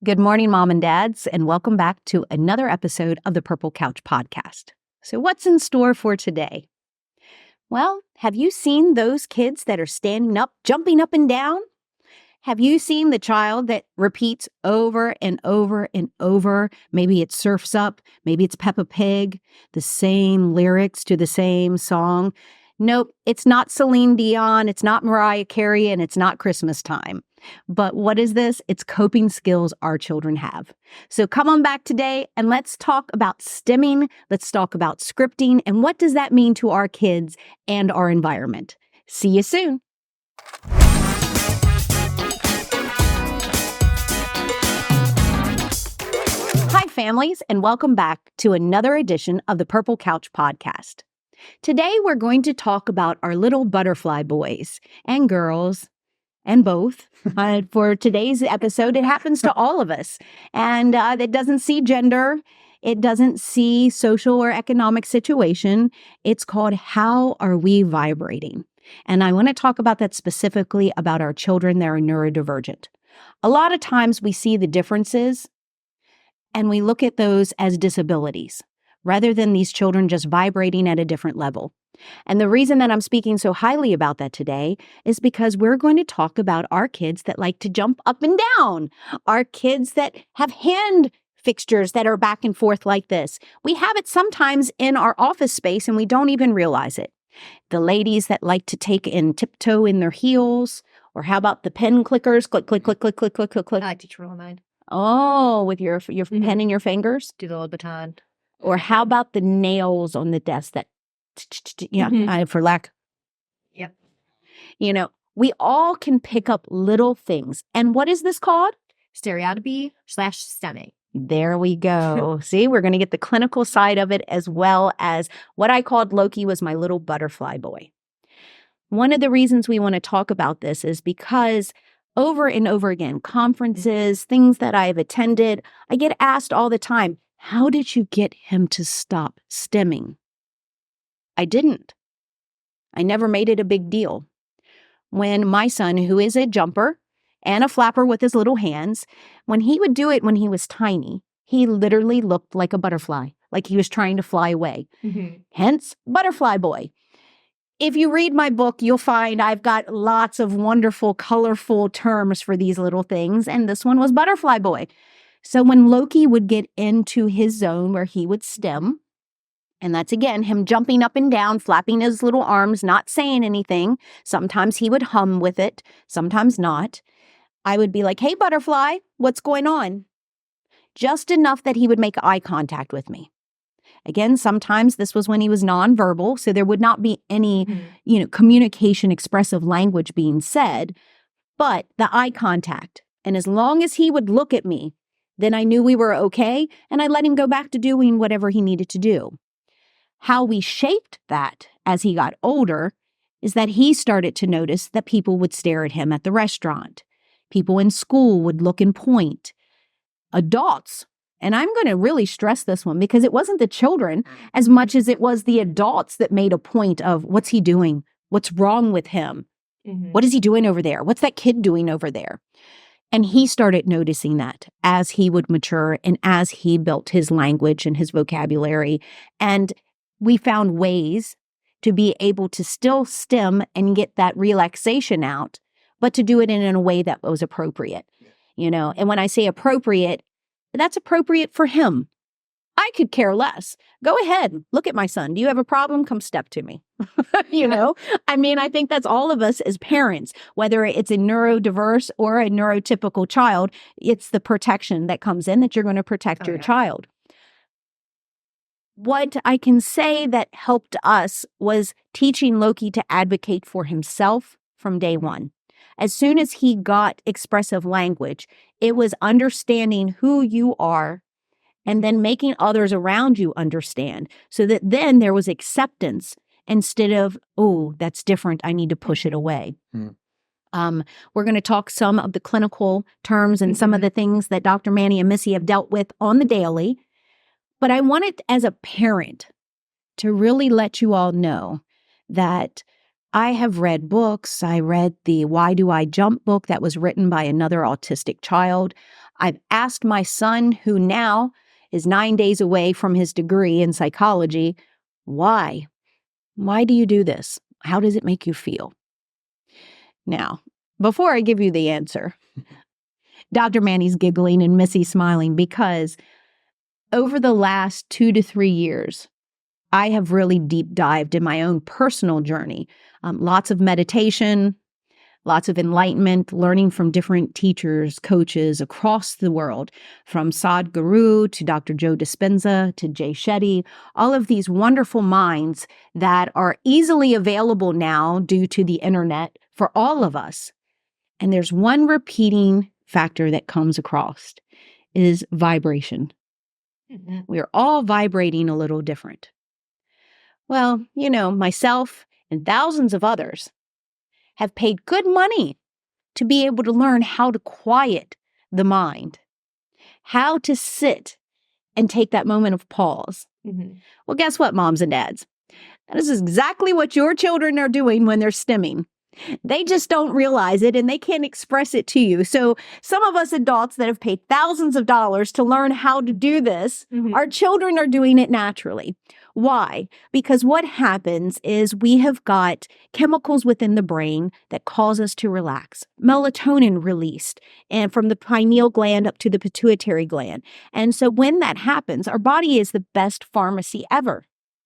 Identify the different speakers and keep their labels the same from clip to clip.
Speaker 1: Good morning, Mom and Dads, and welcome back to another episode of the Purple Couch Podcast. So what's in store for today? Well, have you seen those kids that are standing up, jumping up and down? Have you seen the child that repeats over and over and over? Maybe it's Surf's Up, maybe it's Peppa Pig, the same lyrics to the same song. Nope, it's not Celine Dion, it's not Mariah Carey, and it's not Christmas time. But what is this? It's coping skills our children have. So come on back today and let's talk about stimming, let's talk about scripting, and what does that mean to our kids and our environment. See you soon. Hi, families, and welcome back to another edition of the Purple Couch Podcast. Today, we're going to talk about our little butterfly boys and girls, and both. For today's episode, it happens to all of us. And it doesn't see gender. It doesn't see social or economic situation. It's called How Are We Vibrating? And I want to talk about that specifically about our children that are neurodivergent. A lot of times we see the differences and we look at those as disabilities rather than these children just vibrating at a different level. And the reason that I'm speaking so highly about that today is because we're going to talk about our kids that like to jump up and down, our kids that have hand fixtures that are back and forth like this. We have it sometimes in our office space and we don't even realize it. The ladies that like to take and tiptoe in their heels, or how about the pen clickers? Click, click, click, click, click, click, click, click.
Speaker 2: I like to twirl mine.
Speaker 1: Oh, with your pen in your fingers?
Speaker 2: Do the old baton.
Speaker 1: Or how about the nails on the desk that, for lack.
Speaker 2: Yep.
Speaker 1: We all can pick up little things. And what is this called?
Speaker 2: Stereotypy/stemming.
Speaker 1: There we go. See, we're going to get the clinical side of it as well as what I called Loki was my little butterfly boy. One of the reasons we want to talk about this is because over and over again, conferences, things that I've attended, I get asked all the time, how did you get him to stop stimming? I didn't. I never made it a big deal. When my son, who is a jumper and a flapper with his little hands, when he would do it when he was tiny, he literally looked like a butterfly, like he was trying to fly away. Hence, butterfly boy. If you read my book, you'll find I've got lots of wonderful, colorful terms for these little things, and this one was butterfly boy. So when Loki would get into his zone where he would stem, and that's again him jumping up and down, flapping his little arms, not saying anything. Sometimes he would hum with it, sometimes not. I would be like, hey, butterfly, what's going on? Just enough that he would make eye contact with me. Again, sometimes this was when he was nonverbal, so there would not be any, communication, expressive language being said, but the eye contact. And as long as he would look at me, then I knew we were okay, and I let him go back to doing whatever he needed to do. How we shaped that as he got older is that he started to notice that people would stare at him at the restaurant. People in school would look and point. Adults, and I'm going to really stress this one because it wasn't the children as much as it was the adults that made a point of what's he doing? What's wrong with him? What is he doing over there? What's that kid doing over there? And he started noticing that as he would mature and as he built his language and his vocabulary. And we found ways to be able to still stem and get that relaxation out, but to do it in a way that was appropriate, And when I say appropriate, that's appropriate for him. I could care less. Go ahead. Look at my son. Do you have a problem? Come step to me. I think that's all of us as parents, whether it's a neurodiverse or a neurotypical child, it's the protection that comes in that you're going to protect your child. What I can say that helped us was teaching Loki to advocate for himself from day one. As soon as he got expressive language, it was understanding who you are and then making others around you understand so that then there was acceptance instead of, oh, that's different, I need to push it away. We're going to talk some of the clinical terms and some of the things that Dr. Manny and Missy have dealt with on the daily. But I wanted, as a parent, to really let you all know that I have read books. I read the Why Do I Jump book that was written by another autistic child. I've asked my son, who now is 9 days away from his degree in psychology, why? Why do you do this? How does it make you feel? Now, before I give you the answer, Dr. Manny's giggling and Missy smiling because over the last 2 to 3 years, I have really deep dived in my own personal journey. Lots of meditation, lots of enlightenment, learning from different teachers, coaches across the world, from Sadhguru to Dr. Joe Dispenza to Jay Shetty, all of these wonderful minds that are easily available now due to the internet for all of us. And there's one repeating factor that comes across is vibration.
Speaker 2: Mhm.
Speaker 1: We are all vibrating a little different. Well, myself and thousands of others have paid good money to be able to learn how to quiet the mind, how to sit and take that moment of pause.
Speaker 2: Mhm.
Speaker 1: Well, guess what, moms and dads? That is exactly what your children are doing when they're stimming. They just don't realize it and they can't express it to you. So some of us adults that have paid thousands of dollars to learn how to do this,
Speaker 2: Mhm.
Speaker 1: our children are doing it naturally. Why? Because what happens is we have got chemicals within the brain that cause us to relax. Melatonin released and from the pineal gland up to the pituitary gland. And so when that happens, our body is the best pharmacy ever.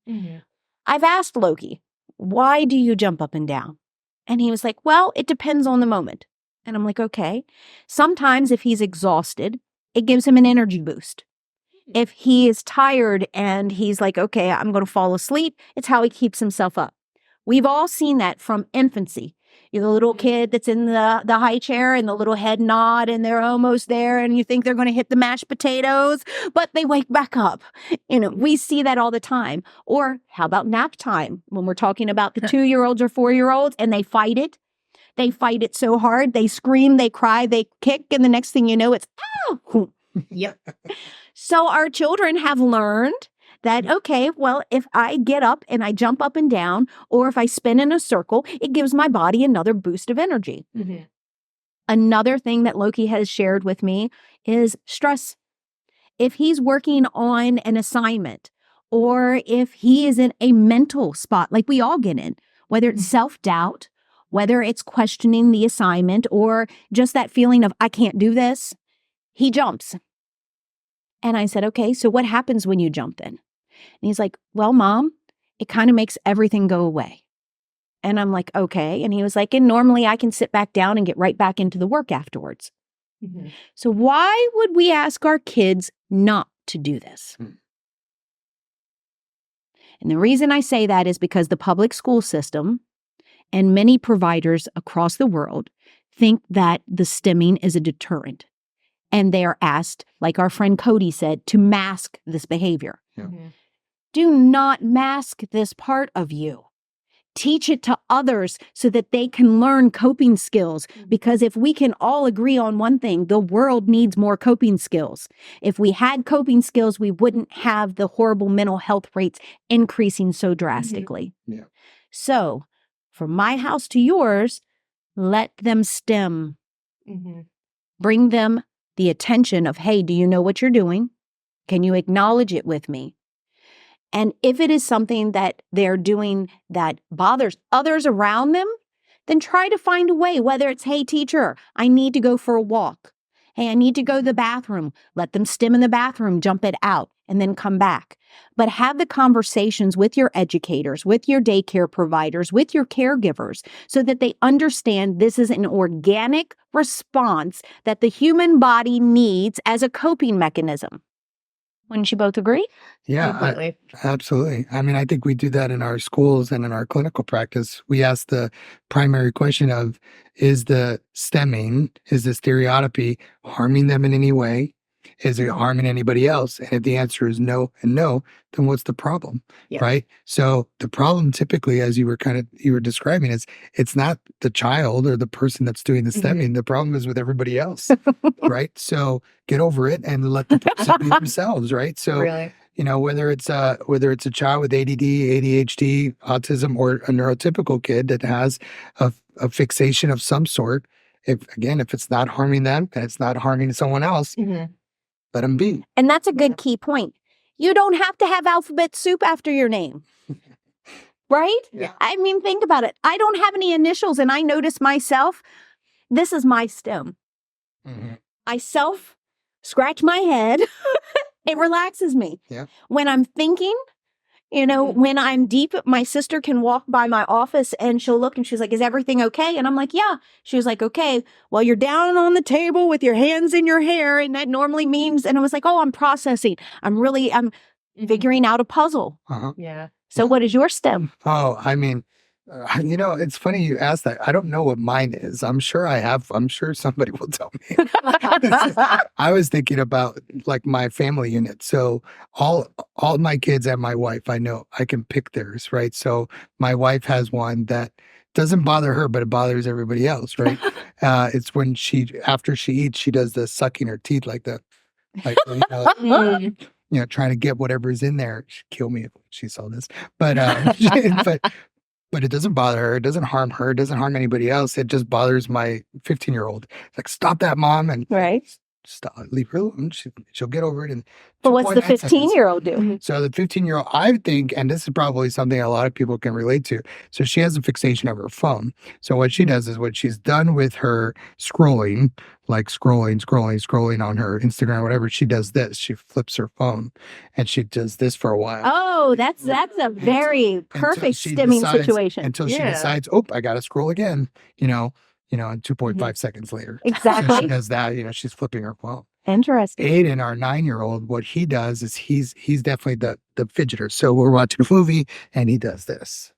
Speaker 2: Mhm.
Speaker 1: I've asked Loki, why do you jump up and down? And he was like, well, it depends on the moment. And I'm like, okay. Sometimes if he's exhausted, it gives him an energy boost. If he is tired and he's like, okay, I'm going to fall asleep, it's how he keeps himself up. We've all seen that from infancy. You're the little kid that's in the high chair and the little head nod and they're almost there and you think they're going to hit the mashed potatoes, but they wake back up. We see that all the time. Or how about nap time when we're talking about the 2-year-olds or 4-year-olds and they fight it? They fight it so hard. They scream, they cry, they kick. And the next thing you know, it's, oh.
Speaker 2: Yep.
Speaker 1: So our children have learned that, okay, well, if I get up and I jump up and down, or if I spin in a circle, it gives my body another boost of energy.
Speaker 2: Mhm.
Speaker 1: Another thing that Loki has shared with me is stress. If he's working on an assignment, or if he is in a mental spot, like we all get in, whether it's self-doubt, whether it's questioning the assignment, or just that feeling of, I can't do this, he jumps. And I said, okay, so what happens when you jump then? And he's like, well, Mom, it kind of makes everything go away. And I'm like, okay. And he was like, and normally I can sit back down and get right back into the work afterwards.
Speaker 2: Mhm.
Speaker 1: So why would we ask our kids not to do this? And the reason I say that is because the public school system and many providers across the world think that the stimming is a deterrent. And they are asked, like our friend Cody said, to mask this behavior.
Speaker 3: Yeah.
Speaker 2: Mhm.
Speaker 1: Do not mask this part of you. Teach it to others so that they can learn coping skills. Because if we can all agree on one thing, the world needs more coping skills. If we had coping skills, we wouldn't have the horrible mental health rates increasing so drastically.
Speaker 3: Yeah.
Speaker 1: So, from my house to yours, let them stim.
Speaker 2: Mhm.
Speaker 1: Bring them the attention of, hey, do you know what you're doing? Can you acknowledge it with me? And if it is something that they're doing that bothers others around them, then try to find a way, whether it's, hey, teacher, I need to go for a walk. Hey, I need to go to the bathroom. Let them stim in the bathroom, jump it out, and then come back. But have the conversations with your educators, with your daycare providers, with your caregivers, so that they understand this is an organic response that the human body needs as a coping mechanism. Wouldn't you both agree?
Speaker 3: Yeah,
Speaker 2: Completely.
Speaker 3: absolutely. I mean, I think we do that in our schools and in our clinical practice. We ask the primary question of, is the stemming, is the stereotypy harming them in any way? Is it harming anybody else? And if the answer is no and no, then what's the problem?
Speaker 2: Yeah.
Speaker 3: Right? So the problem typically, as you were describing, is it's not the child or the person that's doing the stemming. The problem is with everybody else. Right? So get over it and let the person be themselves, right? So
Speaker 2: Really.
Speaker 3: whether it's a child with ADD, ADHD, autism, or a neurotypical kid that has a fixation of some sort, if it's not harming them and it's not harming someone else,
Speaker 2: Mhm.
Speaker 3: let them be.
Speaker 1: And that's a good key point. You don't have to have alphabet soup after your name. Right?
Speaker 2: Yeah.
Speaker 1: I mean, think about it. I don't have any initials, and I notice myself, this is my stem.
Speaker 3: Mhm.
Speaker 1: I self scratch my head. It relaxes me.
Speaker 3: Yeah.
Speaker 1: When I'm thinking, when I'm deep, my sister can walk by my office and she'll look and she's like, is everything okay? And I'm like, yeah. She was like, okay, well, you're down on the table with your hands in your hair. And that normally means, and I was like, oh, I'm processing. I'm figuring out a puzzle.
Speaker 3: Uh-huh.
Speaker 2: Yeah.
Speaker 1: So what is your stem?
Speaker 3: Oh, I mean, it's funny you asked that. I don't know what mine is. I'm sure somebody will tell me. I was thinking about like my family unit. So all my kids and my wife, I know I can pick theirs, right? So my wife has one that doesn't bother her, but it bothers everybody else, right? It's when after she eats, she does the sucking her teeth like
Speaker 2: Mm.
Speaker 3: trying to get whatever's in there. She'd kill me if she saw this, but but it doesn't bother her. It doesn't harm her. It doesn't harm anybody else. It just bothers my 15-year-old. It's like, stop that, mom, and
Speaker 1: Right.
Speaker 3: stop, leave her alone. She'll get over it. And
Speaker 1: But what's the 15-year-old do?
Speaker 3: So the 15-year-old, I think, and this is probably something a lot of people can relate to. So she has a fixation of her phone. So what she does is when she's done with her scrolling, like scrolling on her Instagram or whatever, she does this. She flips her phone and she does this for a while.
Speaker 1: Oh, that's a very perfect stimming situation.
Speaker 3: Until she
Speaker 2: Yeah.
Speaker 3: decides, oh, I got to scroll again, and 2.5 seconds later. So she
Speaker 1: Exactly.
Speaker 3: does that, she's flipping her phone.
Speaker 1: Interesting.
Speaker 3: Aiden, our 9-year-old, what he does is he's definitely the fidgeter. So we're watching a movie and he does this.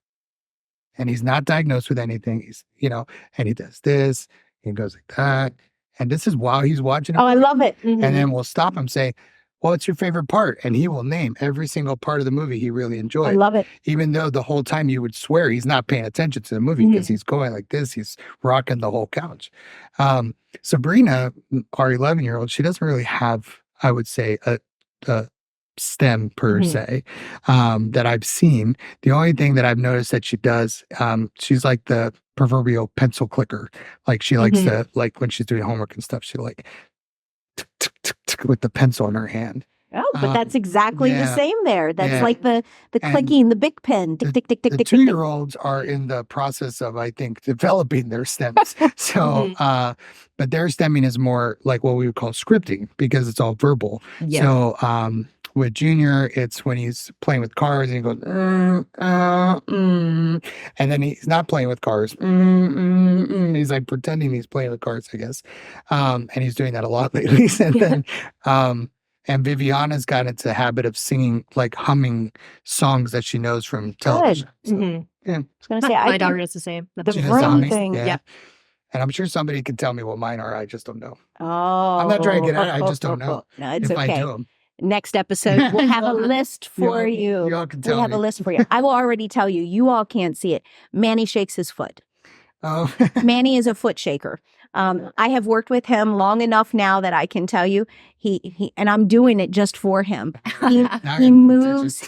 Speaker 3: And he's not diagnosed with anything. And he does this. He goes like that. And this is while he's watching.
Speaker 1: Oh, I love it.
Speaker 2: Mhm.
Speaker 3: And then we'll stop him, say, what's your favorite part? And he will name every single part of the movie he really
Speaker 1: I
Speaker 3: enjoyed.
Speaker 1: love it.
Speaker 3: Even though the whole time you would swear he's not paying attention to the movie because he's going like this. He's rocking the whole couch. Sabrina, our 11-year-old, she doesn't really have, I would say, a stem per se that I've seen. The only thing that I've noticed that she does, she's like the proverbial pencil clicker. Like she likes to, like when she's doing homework and stuff, she like tick, tick, tick, tick, with the pencil in her hand.
Speaker 1: Oh, but that's exactly the
Speaker 3: yeah.
Speaker 1: same there. That's
Speaker 3: Yeah.
Speaker 1: like the
Speaker 3: And
Speaker 1: clicking, the big pen, tick, tick, tick, tick,
Speaker 3: The
Speaker 1: tick, tick, tick.
Speaker 3: 2-year-olds are in the process of, I think, developing their stems. So, but their stemming is more like what we would call scripting because it's all verbal.
Speaker 2: Yeah.
Speaker 3: So, with Junior, it's when he's playing with cars and he goes, and then he's not playing with cars. He's like pretending he's playing with cars, I guess. And he's doing that a lot lately. And then, and Viviana's got into the habit of singing, like humming songs that she knows from television. So,
Speaker 2: Mhm.
Speaker 3: yeah.
Speaker 1: I was going to say,
Speaker 2: My daughter does the same.
Speaker 1: The
Speaker 3: She does
Speaker 1: vroom
Speaker 3: humming.
Speaker 1: thing.
Speaker 3: Yeah. And I'm sure somebody can tell me what mine are. I just don't know.
Speaker 1: Oh.
Speaker 3: I'm not trying to get at it. I just don't know.
Speaker 1: No, it's
Speaker 3: if
Speaker 1: okay.
Speaker 3: I do them.
Speaker 1: Next episode, we'll have a list for you.
Speaker 3: You all can
Speaker 1: We'll
Speaker 3: tell
Speaker 1: have
Speaker 3: me.
Speaker 1: a list for you. I will already tell you. You all can't see it. Manny shakes his foot.
Speaker 3: Oh.
Speaker 1: Manny is a foot shaker. I have worked with him long enough now that I can tell you he and I'm doing it just for him. He moves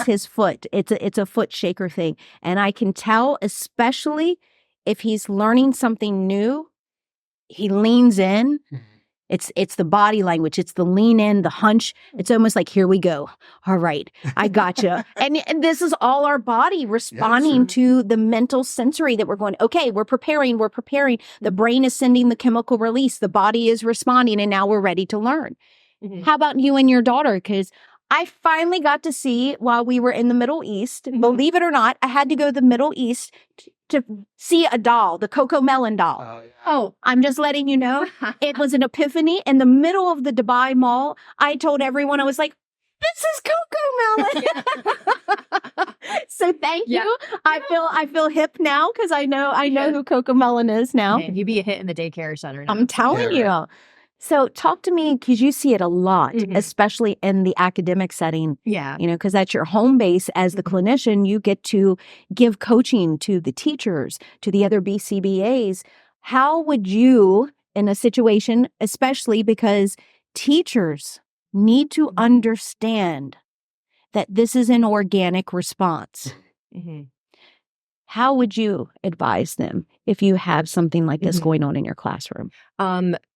Speaker 1: his foot. It's a foot shaker thing, and I can tell, especially if he's learning something new, he leans in. It's the body language. It's the lean in, the hunch. It's almost like, here we go. All right, I gotcha. and this is all our body responding to the mental sensory that we're going, okay, we're preparing. The brain is sending the chemical release. The body is responding, and now we're ready to learn. How about you and your daughter? Because I finally got to see while we were in the Middle East, believe it or not, I had to go to the Middle East to see a doll, the Coco Melon doll.
Speaker 3: Oh, yeah.
Speaker 1: Oh, I'm just letting you know. It was an epiphany in the middle of the Dubai Mall. I told everyone, I was like, this is Coco Melon. So thank you. I feel hip now because I know who Coco Melon is now.
Speaker 2: Man, you'd be a hit in the daycare center now.
Speaker 1: I'm telling you. So talk to me, because you see it a lot, especially in the academic setting.
Speaker 2: Yeah.
Speaker 1: Because that's your home base as the clinician. You get to give coaching to the teachers, to the other BCBAs. How would you, in a situation, especially because teachers need to understand that this is an organic response? How would you advise them if you have something like this
Speaker 2: Mhm.
Speaker 1: going on in your classroom?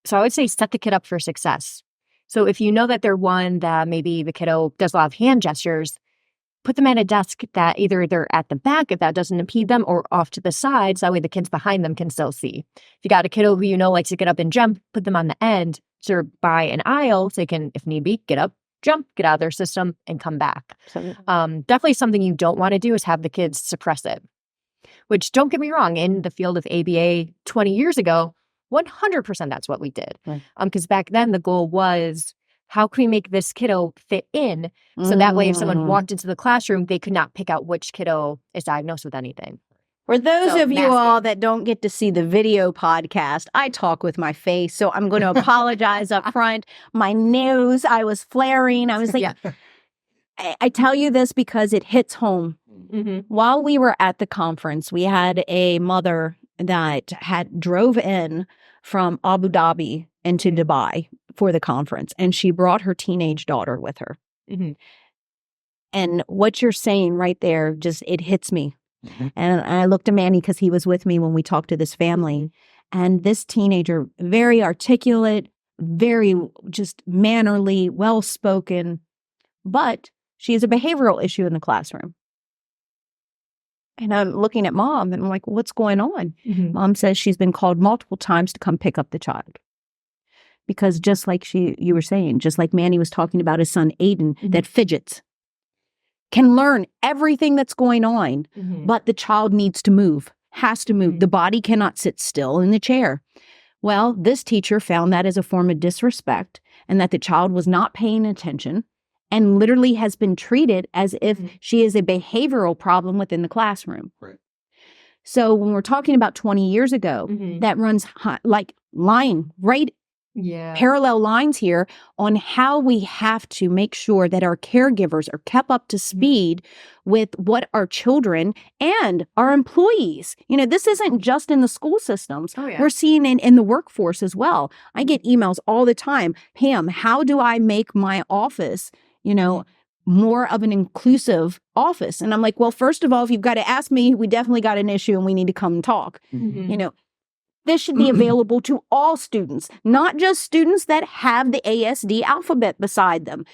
Speaker 2: So I would say set the kid up for success. So if you know that they're one that maybe the kiddo does a lot of hand gestures, put them at a desk that either they're at the back if that doesn't impede them or off to the sides. That way the kids behind them can still see. If you got a kiddo who you know likes to get up and jump, put them on the end. So they're by an aisle so they can, if need be, get up, jump, get out of their system and come back. Definitely something you don't want to do is have the kids suppress it, which don't get me wrong, in the field of ABA 20 years ago, 100% that's what we did.
Speaker 1: Right.
Speaker 2: Because back then the goal was, how can we make this kiddo fit in? So that way, if someone walked into the classroom, they could not pick out which kiddo is diagnosed with anything.
Speaker 1: For those
Speaker 2: So
Speaker 1: of you
Speaker 2: masking.
Speaker 1: all that don't get to see the video podcast, I talk with my face. So I'm going to apologize up front. My nose, I was flaring. I was like,
Speaker 2: Yeah.
Speaker 1: I tell you this because it hits home.
Speaker 2: Mm-hmm.
Speaker 1: While we were at the conference, we had a mother that had drove in from Abu Dhabi into Dubai for the conference, and she brought her teenage daughter with her.
Speaker 2: Mm-hmm.
Speaker 1: And what you're saying right there, just it hits me.
Speaker 3: Mm-hmm.
Speaker 1: And I looked at Manny because he was with me when we talked to this family. And this teenager, very articulate, very just mannerly, well-spoken, but she has a behavioral issue in the classroom. And I'm looking at mom and I'm like, what's going on?
Speaker 2: Mm-hmm.
Speaker 1: Mom says she's been called multiple times to come pick up the child. Because just like you were saying, just like Manny was talking about his son, Aiden,
Speaker 2: Mhm.
Speaker 1: that fidgets, can learn everything that's going on,
Speaker 2: Mm-hmm.
Speaker 1: but the child needs to move, has to move.
Speaker 2: Mhm.
Speaker 1: The body cannot sit still in the chair. Well, this teacher found that as a form of disrespect and that the child was not paying attention and literally has been treated as if
Speaker 2: Mhm.
Speaker 1: she is a behavioral problem within the classroom.
Speaker 3: Right.
Speaker 1: So when we're talking about 20 years ago,
Speaker 2: Mhm.
Speaker 1: that runs like line right
Speaker 2: Yeah.
Speaker 1: parallel lines here on how we have to make sure that our caregivers are kept up to speed with what our children and our employees. You know, this isn't just in the school systems.
Speaker 2: Oh, yeah.
Speaker 1: We're seeing it in the workforce as well. I get emails all the time. Pam, how do I make my office, more of an inclusive office? And I'm like, well, first of all, if you've got to ask me, we definitely got an issue and we need to come and talk.
Speaker 2: Mhm.
Speaker 1: This should be available to all students, not just students that have the ASD alphabet beside them.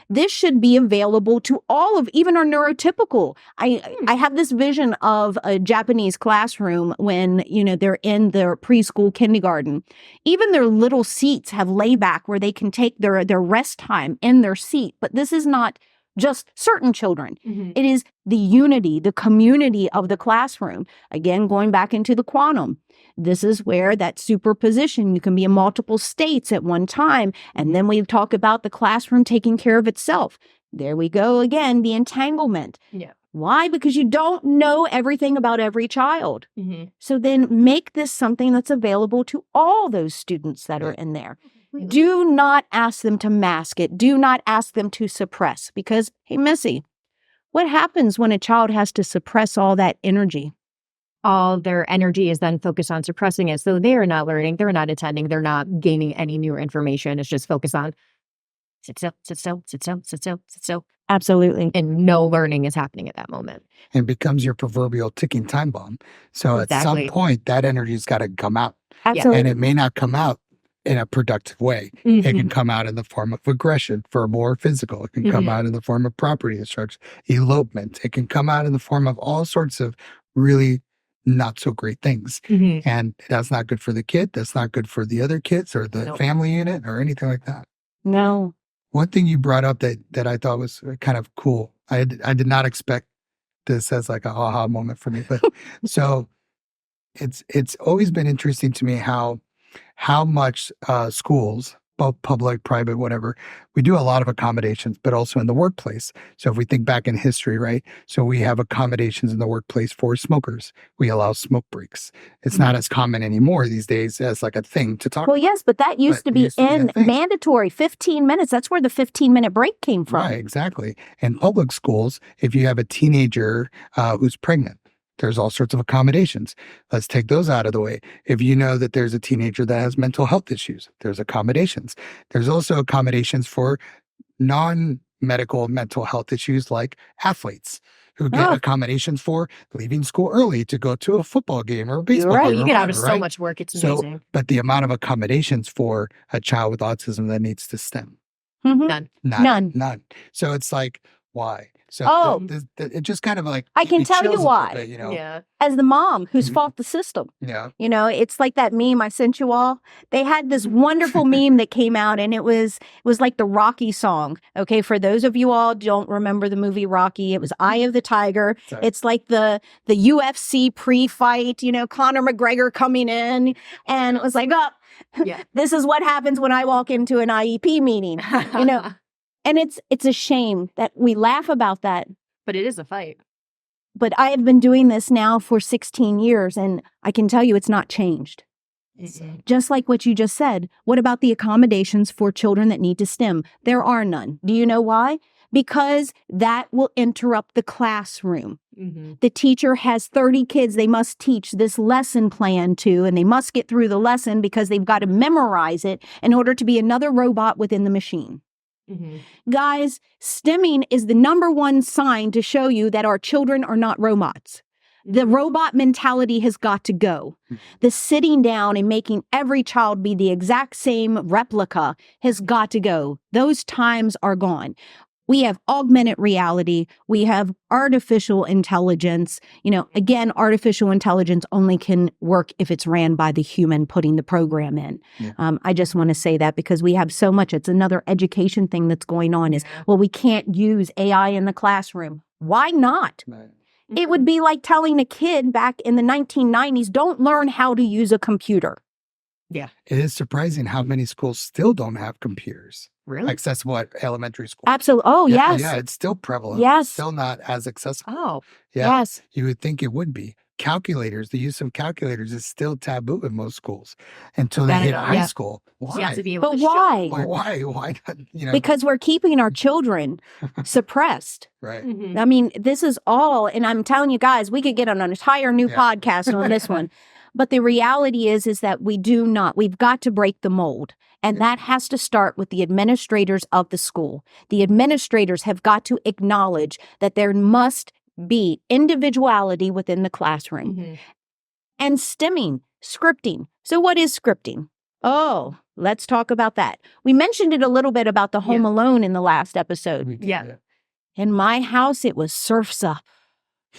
Speaker 1: This should be available to all of even our neurotypical. I have this vision of a Japanese classroom when, they're in their preschool kindergarten. Even their little seats have layback where they can take their rest time in their seat. But this is not just certain children.
Speaker 2: Mhm.
Speaker 1: It is the unity, the community of the classroom. Again, going back into the quantum. This is where that superposition, you can be in multiple states at one time. And then we talk about the classroom taking care of itself. There we go again, the entanglement.
Speaker 2: Yeah.
Speaker 1: Why? Because you don't know everything about every child.
Speaker 2: Mm-hmm.
Speaker 1: So then make this something that's available to all those students that are in there. Do not ask them to mask it. Do not ask them to suppress. Because, hey, Missy, what happens when a child has to suppress all that energy?
Speaker 2: All their energy is then focused on suppressing it. So they are not learning, they're not attending, they're not gaining any new information. It's just focused on sit still, sit still, sit still, sit still, sit still.
Speaker 1: Absolutely.
Speaker 2: And no learning is happening at that moment.
Speaker 3: And becomes your proverbial ticking time bomb. So at
Speaker 2: Exactly.
Speaker 3: some point, that energy's got to come out.
Speaker 1: Absolutely.
Speaker 3: And it may not come out in a productive way.
Speaker 2: Mm-hmm.
Speaker 3: It can come out in the form of aggression for more physical. It can come out in the form of property destruction, elopement. It can come out in the form of all sorts of really not so great things.
Speaker 2: Mm-hmm.
Speaker 3: And that's not good for the kid. That's not good for the other kids or the
Speaker 2: Nope.
Speaker 3: family unit or anything like that.
Speaker 1: No.
Speaker 3: One thing you brought up that I thought was kind of cool. I did not expect this as like a aha moment for me, but so it's always been interesting to me how much schools, both public, private, whatever, we do a lot of accommodations, but also in the workplace. So if we think back in history, right? So we have accommodations in the workplace for smokers. We allow smoke breaks. It's not as common anymore these days as like a thing to talk
Speaker 1: Well, yes, but that used to be
Speaker 3: a thing.
Speaker 1: mandatory 15 minutes. That's where the 15-minute break came from.
Speaker 3: Right, exactly. In public schools, if you have a teenager who's pregnant, there's all sorts of accommodations. Let's take those out of the way. If you know that there's a teenager that has mental health issues, there's accommodations. There's also accommodations for non-medical mental health issues like athletes who get
Speaker 1: Oh.
Speaker 3: accommodations for leaving school early to go to a football game or a baseball
Speaker 1: right.
Speaker 3: game.
Speaker 2: Oh, you
Speaker 3: or
Speaker 2: get out of
Speaker 3: whatever,
Speaker 2: so
Speaker 3: right?
Speaker 2: much work. It's
Speaker 3: So,
Speaker 2: amazing.
Speaker 3: but the amount of accommodations for a child with autism that needs to STEM,
Speaker 1: Mhm.
Speaker 2: None.
Speaker 1: None.
Speaker 3: So it's like, why? So
Speaker 1: Oh.
Speaker 3: it just kind of like
Speaker 1: I can
Speaker 3: it
Speaker 1: tell you
Speaker 3: chills a little
Speaker 1: why.
Speaker 3: bit, you know?
Speaker 2: Yeah.
Speaker 1: As the mom who's
Speaker 3: Mhm.
Speaker 1: fought the system.
Speaker 3: Yeah.
Speaker 1: It's like that meme I sent you all. They had this wonderful meme that came out, and it was like the Rocky song. Okay, for those of you all don't remember the movie Rocky, it was Eye of the Tiger.
Speaker 3: Sorry.
Speaker 1: It's like the UFC pre-fight, Conor McGregor coming in, and it was like, oh,
Speaker 2: Yeah.
Speaker 1: this is what happens when I walk into an IEP meeting. And it's a shame that we laugh about that.
Speaker 2: But it is a fight.
Speaker 1: But I have been doing this now for 16 years, and I can tell you it's not changed. Just like what you just said. What about the accommodations for children that need to STEM? There are none. Do you know why? Because that will interrupt the classroom.
Speaker 2: Mm-hmm.
Speaker 1: The teacher has 30 kids they must teach this lesson plan to, and they must get through the lesson because they've got to memorize it in order to be another robot within the machine.
Speaker 2: Mm-hmm.
Speaker 1: Guys, STEMming is the number one sign to show you that our children are not robots. The robot mentality has got to go. The sitting down and making every child be the exact same replica has got to go. Those times are gone. We have augmented reality. We have artificial intelligence. Again, artificial intelligence only can work if it's ran by the human putting the program in.
Speaker 3: Yeah.
Speaker 1: I just want to say that because we have so much. It's another education thing that's going on is, well, we can't use AI in the classroom. Why not?
Speaker 3: Right.
Speaker 1: It would be like telling a kid back in the 1990s, don't learn how to use a computer.
Speaker 2: Yeah.
Speaker 3: It is surprising how many schools still don't have computers
Speaker 2: Really?
Speaker 3: accessible at elementary school.
Speaker 1: Absolutely. Oh,
Speaker 3: Yeah,
Speaker 1: yes.
Speaker 3: yeah, it's still prevalent.
Speaker 1: Yes.
Speaker 3: Still not as accessible.
Speaker 2: Oh.
Speaker 3: Yeah.
Speaker 1: Yes.
Speaker 3: You would think it would be. Calculators, the use of calculators is still taboo in most schools until they
Speaker 2: Gotta
Speaker 3: hit
Speaker 2: know,
Speaker 3: high
Speaker 2: yeah.
Speaker 3: school.
Speaker 2: You
Speaker 3: Why?
Speaker 2: have to be able
Speaker 1: But
Speaker 2: to
Speaker 1: why?
Speaker 3: Why not?
Speaker 1: Because we're keeping our children suppressed.
Speaker 3: Right.
Speaker 2: Mm-hmm.
Speaker 1: I mean, this is all, and I'm telling you guys, we could get on an entire new
Speaker 3: Yeah.
Speaker 1: podcast on this one. But the reality is that we've got to break the mold. And that has to start with the administrators of the school. The administrators have got to acknowledge that there must be individuality within the classroom.
Speaker 2: Mm-hmm.
Speaker 1: And STEMming, scripting. So what is scripting? Oh, let's talk about that. We mentioned it a little bit about the Home Alone in the last episode.
Speaker 2: Yeah.
Speaker 1: In my house, it was Surf's Up.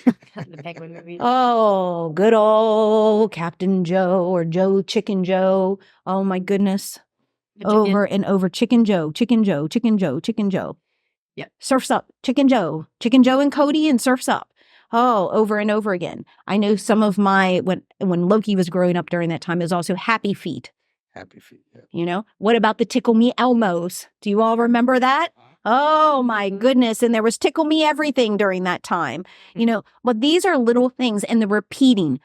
Speaker 2: The Penguin movie.
Speaker 1: Oh, good old Captain Joe or Chicken Joe. Oh my goodness.
Speaker 2: The chicken.
Speaker 1: Over and over. Chicken Joe, Chicken Joe, Chicken Joe, Chicken Joe.
Speaker 2: Yep.
Speaker 1: Surf's Up, Chicken Joe and Cody and Surf's Up. Oh, over and over again. I know some of when Loki was growing up during that time, it was also Happy Feet.
Speaker 3: Happy feet. Yeah.
Speaker 1: What about the Tickle Me Elmos? Do you all remember that? Oh my goodness. And there was Tickle Me Everything during that time, but these are little things, and the repeating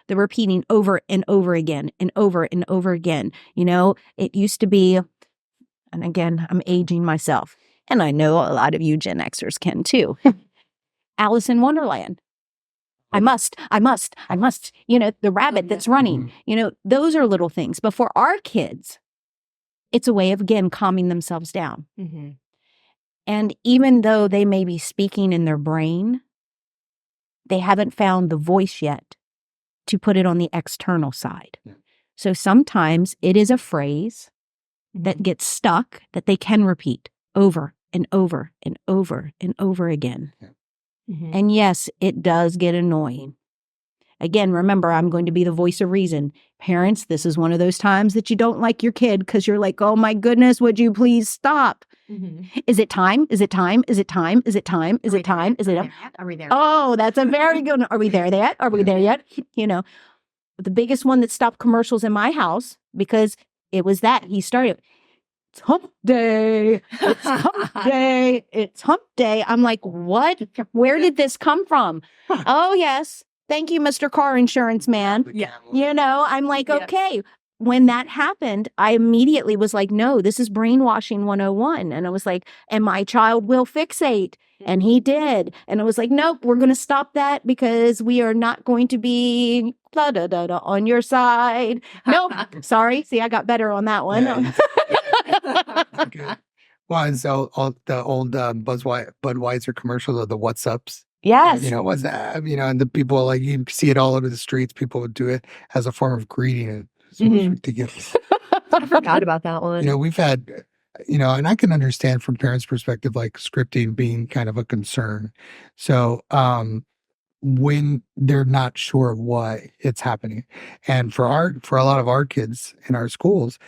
Speaker 1: over and over again and over and over again. It used to be, and again, I'm aging myself, and I know a lot of you Gen Xers can too. Alice in Wonderland. I must, the rabbit that's running, those are little things. But for our kids, it's a way of, again, calming themselves down.
Speaker 2: Mm-hmm.
Speaker 1: And even though they may be speaking in their brain, they haven't found the voice yet to put it on the external side.
Speaker 3: Yeah.
Speaker 1: So sometimes it is a phrase that gets stuck that they can repeat over and over and over and over again.
Speaker 3: Yeah.
Speaker 2: Mm-hmm.
Speaker 1: And yes, it does get annoying. Again, remember, I'm going to be the voice of reason. Parents, this is one of those times that you don't like your kid because you're like, oh my goodness, would you please stop?
Speaker 2: Mm-hmm.
Speaker 1: Is it time? Is it time? Is it time? Is it time? Is it time? Is it?
Speaker 2: Are we there?
Speaker 1: Oh, that's a very good one. Are we there yet? Are we there yet? The biggest one that stopped commercials in my house, because it was that he started, it's hump day. It's hump day. It's hump day. I'm like, what? Where did this come from? Oh, yes. Thank you, Mr. Car Insurance Man.
Speaker 2: Yeah.
Speaker 1: I'm like,
Speaker 2: Yeah.
Speaker 1: okay. When that happened, I immediately was like, no, this is brainwashing 101. And I was like, and my child will fixate. And he did. And I was like, nope, we're going to stop that because we are not going to be da da da da on your side. Nope. Sorry. See, I got better on that one.
Speaker 3: Yeah, good. Well, and so all the old Budweiser commercials of the What's Ups.
Speaker 1: Yes.
Speaker 3: What's that? And the people, like, you see it all over the streets. People would do it as a form of greeting. It's almost ridiculous.
Speaker 2: I forgot about that one.
Speaker 3: We've had, and I can understand from parents' perspective, like scripting being kind of a concern. So, when they're not sure why it's happening, and for a lot of our kids in our schools,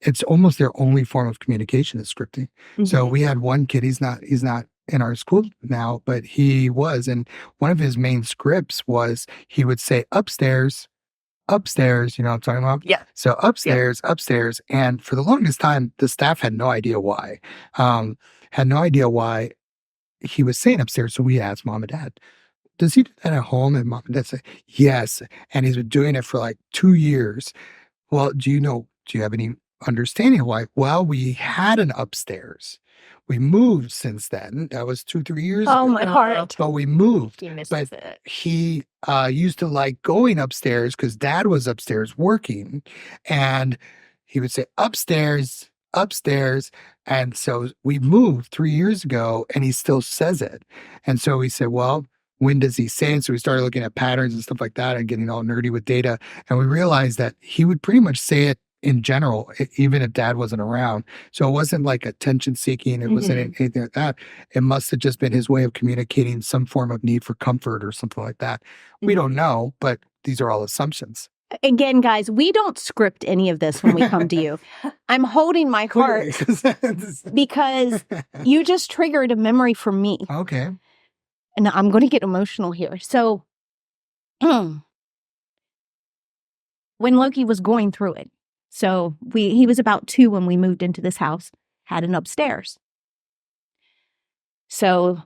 Speaker 3: it's almost their only form of communication is scripting. So we had one kid, he's not in our school now, but he was, and one of his main scripts was he would say upstairs, upstairs, you know what I'm talking about?
Speaker 2: Yeah.
Speaker 3: So upstairs, upstairs. And for the longest time, the staff had no idea why. Had no idea why he was saying upstairs. So we asked mom and dad, does he do that at home? And mom and dad said, yes. And he's been doing it for like 2 years. Well, do you have any understanding of why? Well, we had an upstairs. We moved since then. That was 2-3 years
Speaker 1: Oh,
Speaker 3: ago.
Speaker 1: my heart.
Speaker 3: But we moved.
Speaker 2: He misses
Speaker 3: But
Speaker 2: it.
Speaker 3: he used to like going upstairs because dad was upstairs working. And he would say, upstairs, upstairs. And so we moved 3 years ago and he still says it. And so we said, well, when does he say it? So we started looking at patterns and stuff like that and getting all nerdy with data. And we realized that he would pretty much say it in general, even if dad wasn't around. So it wasn't like attention seeking. It wasn't anything like that. It must have just been his way of communicating some form of need for comfort or something like that. We don't know, but these are all assumptions.
Speaker 1: Again, guys, we don't script any of this when we come to you. I'm holding my heart because you just triggered a memory for me.
Speaker 3: Okay.
Speaker 1: And I'm going to get emotional here. So when Loki was going through it, so he was about 2 when we moved into this house, had an upstairs. So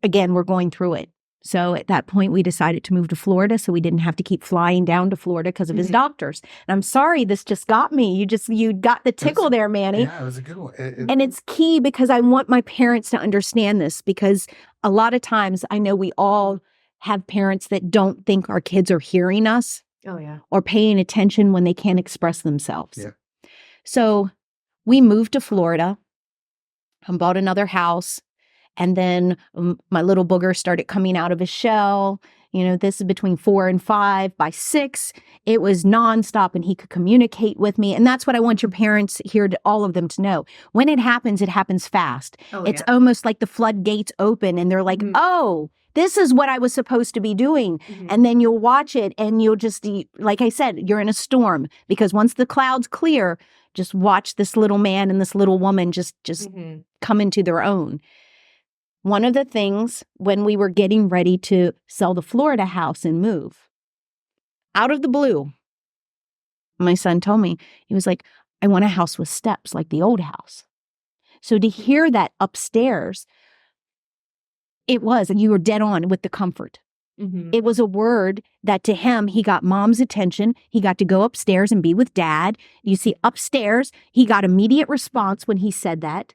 Speaker 1: again, we're going through it. So at that point, we decided to move to Florida so we didn't have to keep flying down to Florida because of his doctors. And I'm sorry, this just got me. You got the tickle there, Manny.
Speaker 3: Yeah, it was a good one.
Speaker 1: And it's key because I want my parents to understand this, because a lot of times I know we all have parents that don't think our kids are hearing us.
Speaker 2: Oh, yeah.
Speaker 1: Or paying attention when they can't express themselves.
Speaker 3: Yeah.
Speaker 1: So we moved to Florida and bought another house. And then my little booger started coming out of his shell. This is between 4 and 5. By 6, it was nonstop and he could communicate with me. And that's what I want your parents here, all of them, to know. When it happens fast. It's almost like the floodgates open and they're like, oh, this is what I was supposed to be doing. And then you'll watch it and you'll just, like I said, you're in a storm, because once the clouds clear, just watch this little man and this little woman just come into their own. One of the things when we were getting ready to sell the Florida house and move, out of the blue, my son told me, he was like, I want a house with steps like the old house. So to hear that upstairs, and you were dead on with the comfort. It was a word that to him, he got mom's attention. He got to go upstairs and be with dad. You see, upstairs, he got immediate response when he said that.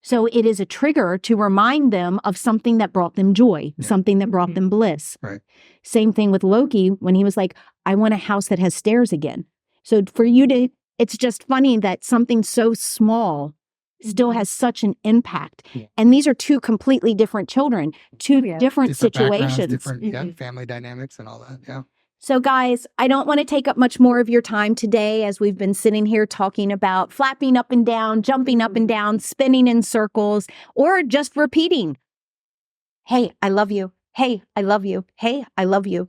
Speaker 1: So it is a trigger to remind them of something that brought them joy, something that brought them bliss.
Speaker 3: Right.
Speaker 1: Same thing with Loki when he was like, I want a house that has stairs again. So for you to, it's just funny that something so small still has such an impact. Yeah. And these are 2 completely different children, 2 different situations.
Speaker 3: Different family dynamics and all that. Yeah.
Speaker 1: So guys, I don't want to take up much more of your time today as we've been sitting here talking about flapping up and down, jumping up and down, spinning in circles, or just repeating, hey, I love you. Hey, I love you. Hey, I love you.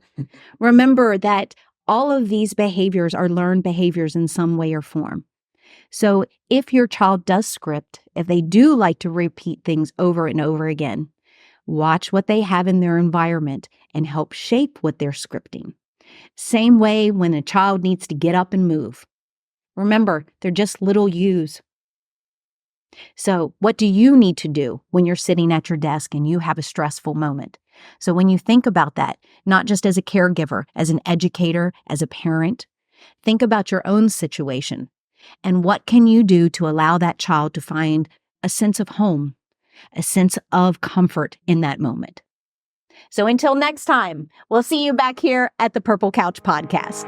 Speaker 1: Remember that all of these behaviors are learned behaviors in some way or form. So if your child does script, if they do like to repeat things over and over again, watch what they have in their environment and help shape what they're scripting. Same way when a child needs to get up and move. Remember, they're just little yous. So what do you need to do when you're sitting at your desk and you have a stressful moment? So when you think about that, not just as a caregiver, as an educator, as a parent, think about your own situation. And what can you do to allow that child to find a sense of home, a sense of comfort in that moment? So until next time, we'll see you back here at the Purple Couch Podcast.